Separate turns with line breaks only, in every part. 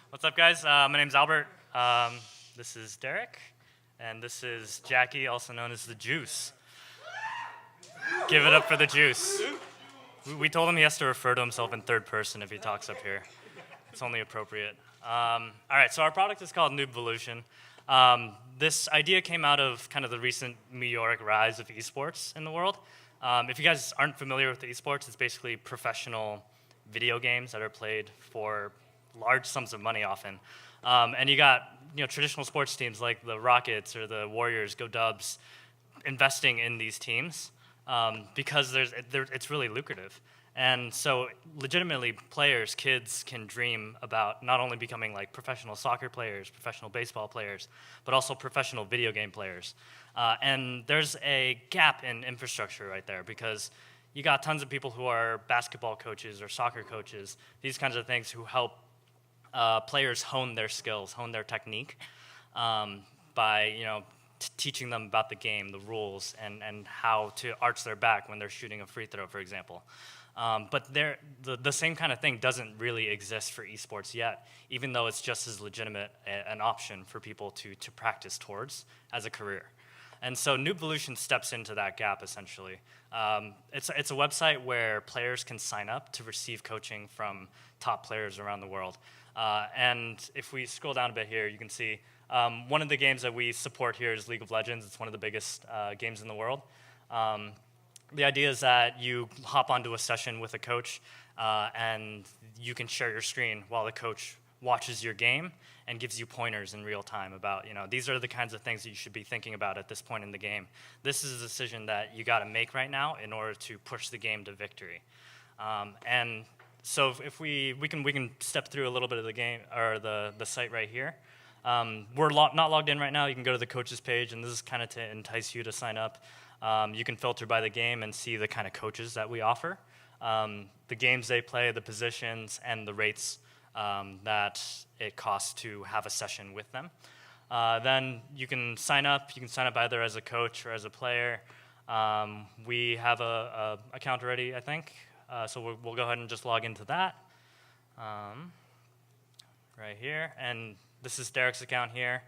What's up, guys? My name's Albert. This is Derek, and this is Jackie, also known as the Juice. Give it up for the Juice. We told him he has to refer to himself in third person if he talks up here. It's only appropriate. All right, so our product is called Noobvolution. This idea came out of kind of the recent meteoric rise of esports in the world. If you guys aren't familiar with esports, it's basically professional video games that are played for large sums of money often. And you got traditional sports teams like the Rockets or the Warriors, Go Dubs, investing in these teams because it's really lucrative. And so legitimately players, kids can dream about not only becoming like professional soccer players, professional baseball players, but also professional video game players. And there's a gap in infrastructure right there because you got tons of people who are basketball coaches or soccer coaches, these kinds of things who help players hone their skills, hone their technique by teaching them about the game, the rules, and how to arch their back when they're shooting a free throw, for example. But the same kind of thing doesn't really exist for esports yet, even though it's just as legitimate an option for people to practice towards as a career. And so Noobvolution steps into that gap, essentially. It's a website where players can sign up to receive coaching from top players around the world. And if we scroll down a bit here, you can see one of the games that we support here is League of Legends. It's one of the biggest games in the world. The idea is that you hop onto a session with a coach, and you can share your screen while the coach watches your game and gives you pointers in real time about, these are the kinds of things that you should be thinking about at this point in the game. This is a decision that you got to make right now in order to push the game to victory. And so if we can step through a little bit of the game or the site right here. We're not logged in right now. You can go to the coaches page, and this is kind of to entice you to sign up. You can filter by the game and see the kind of coaches that we offer, the games they play, the positions, and the rates that it costs to have a session with them. Then you can sign up. You can sign up either as a coach or as a player. We have a account already, I think. So we'll go ahead and just log into that right here. And this is Derek's account here.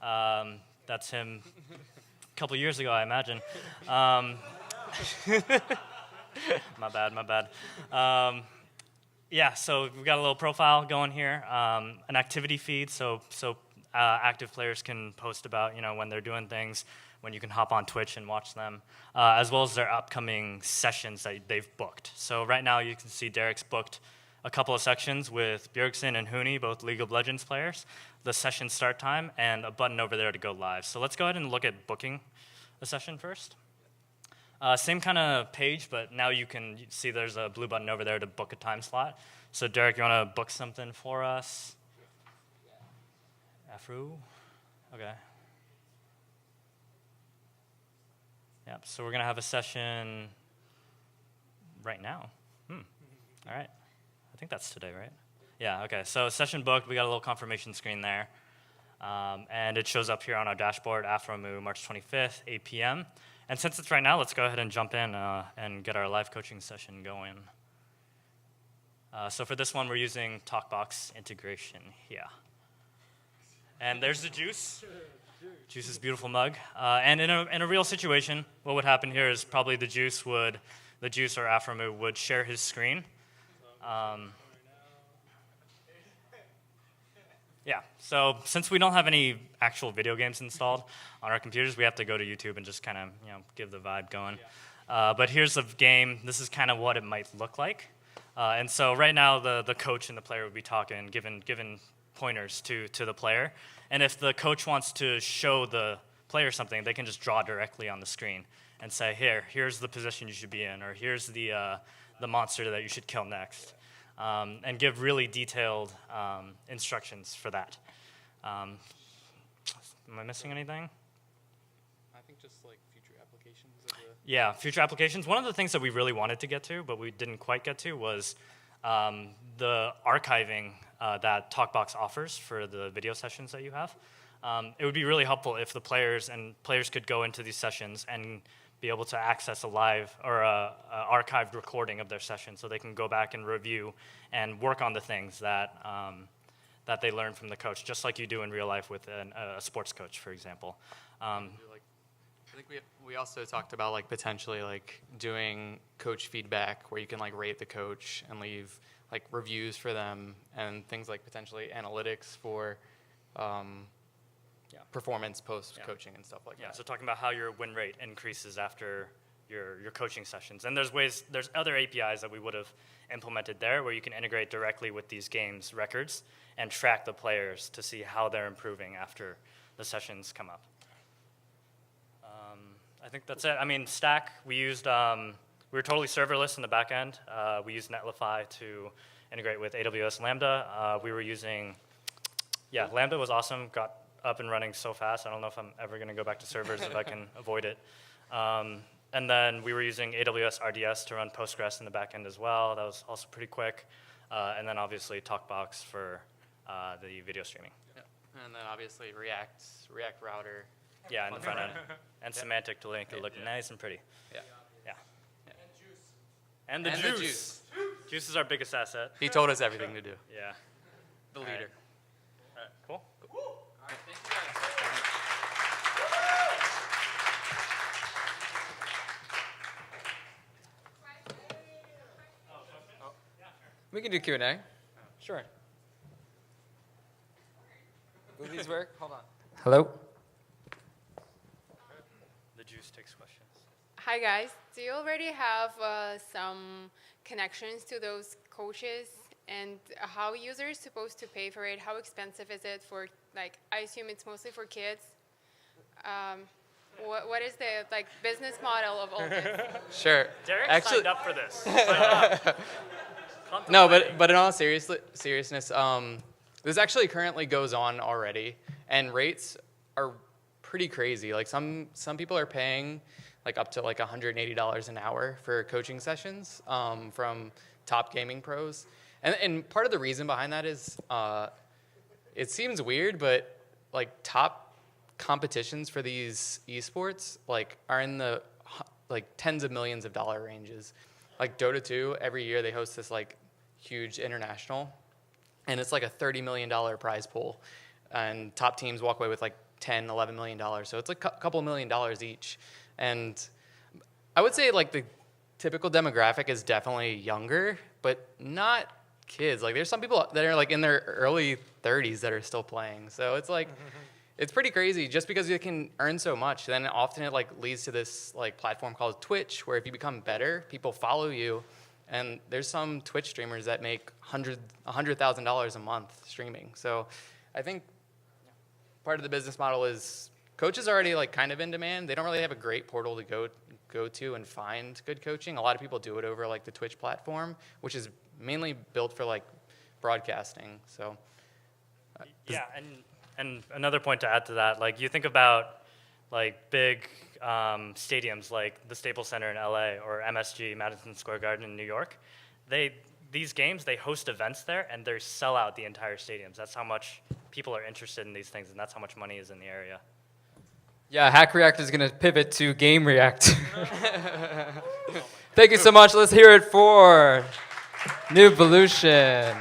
That's him a couple years ago, I imagine. My bad. Yeah, so we've got a little profile going here, an activity feed, so active players can post about when they're doing things, when you can hop on Twitch and watch them, as well as their upcoming sessions that they've booked. So right now you can see Derek's booked a couple of sections with Bjergsen and Huni, both League of Legends players, the session start time, and a button over there to go live. So let's go ahead and look at booking a session first. Same kind of page, but now you can see there's a blue button over there to book a time slot. So Derek, you want to book something for us? Afro? Okay. Yep, so we're going to have a session right now. All right. I think that's today, right? Yeah, okay. So session booked. We got a little confirmation screen there. And it shows up here on our dashboard, AfroMu, March 25th, 8 p.m. And since it's right now, let's go ahead and jump in and get our live coaching session going. So for this one, we're using TalkBox integration here. And there's the Juice. Juice's beautiful mug. And in a real situation, what would happen here is probably the Juice or AfroMu would share his screen. Yeah, so since we don't have any actual video games installed on our computers, we have to go to YouTube and just kind of give the vibe going. But here's the game. This is kind of what it might look like. And so right now, the coach and the player would be talking, giving pointers to the player. And if the coach wants to show the player something, they can just draw directly on the screen and say, here's the position you should be in, or here's the monster that you should kill next. And give really detailed instructions for that. Am I missing anything?
I think just like future applications.
Yeah, future applications. One of the things that we really wanted to get to, but we didn't quite get to, was the archiving that TalkBox offers for the video sessions that you have. It would be really helpful if the players could go into these sessions and be able to access a live or a archived recording of their session, so they can go back and review and work on the things that that they learn from the coach, just like you do in real life with a sports coach, for example.
I think we also talked about like potentially like doing coach feedback where you can like rate the coach and leave like reviews for them and things like potentially analytics for performance post coaching and stuff like that.
Yeah, so talking about how your win rate increases after your coaching sessions. And there's other APIs that we would have implemented there where you can integrate directly with these games records and track the players to see how they're improving after the sessions come up. I think that's it. I mean, Stack, we were totally serverless in the back end. We used Netlify to integrate with AWS Lambda. We were using, Lambda was awesome, got up and running so fast. I don't know if I'm ever going to go back to servers if I can avoid it. And then we were using AWS RDS to run Postgres in the back end as well. That was also pretty quick. And then obviously TalkBox for the video streaming.
Yeah. And then obviously React router.
Yeah, in the front end. And semantic to link it look nice and pretty.
Yeah.
Yeah. And the juice. Juice is our biggest asset.
He told us everything to do.
Yeah.
The leader.
All right, cool.
All right, thank you guys.
We can do Q&A. Sure. Will these work? Hold on. Hello?
The juice takes questions.
Hi guys, do you already have some connections to those coaches, and how users supposed to pay for it? How expensive is it for, like, I assume it's mostly for kids. What is the business model of all this?
Sure.
Derek
Actually,
signed up for this. Sign up.
no, but in all seriousness, this actually currently goes on already, and rates are pretty crazy. Like some people are paying like up to like $180 an hour for coaching sessions from top gaming pros, and part of the reason behind that is it seems weird, but like top competitions for these esports like are in the like tens of millions of dollar ranges. Like Dota 2, every year they host this like huge international, and it's like a $30 million prize pool, and top teams walk away with like $10-11 million. So it's like a couple $1 million each. And I would say like the typical demographic is definitely younger, but not kids. Like there's some people that are like in their early 30s that are still playing. So it's like it's pretty crazy. Just because you can earn so much, then often it like leads to this like platform called Twitch, where if you become better, people follow you. And there's some Twitch streamers that make $100,000 a month streaming. So I think part of the business model is coaches are already like kind of in demand. They don't really have a great portal to go to and find good coaching. A lot of people do it over like the Twitch platform, which is mainly built for like broadcasting. So
Yeah, and another point to add to that, like you think about like big stadiums like the Staples Center in LA or MSG, Madison Square Garden in New York. These games, they host events there and they sell out the entire stadiums. That's how much people are interested in these things, and that's how much money is in the area.
Yeah, Hack React is going to pivot to Game React. Thank you so much. Let's hear it for Noobvolution.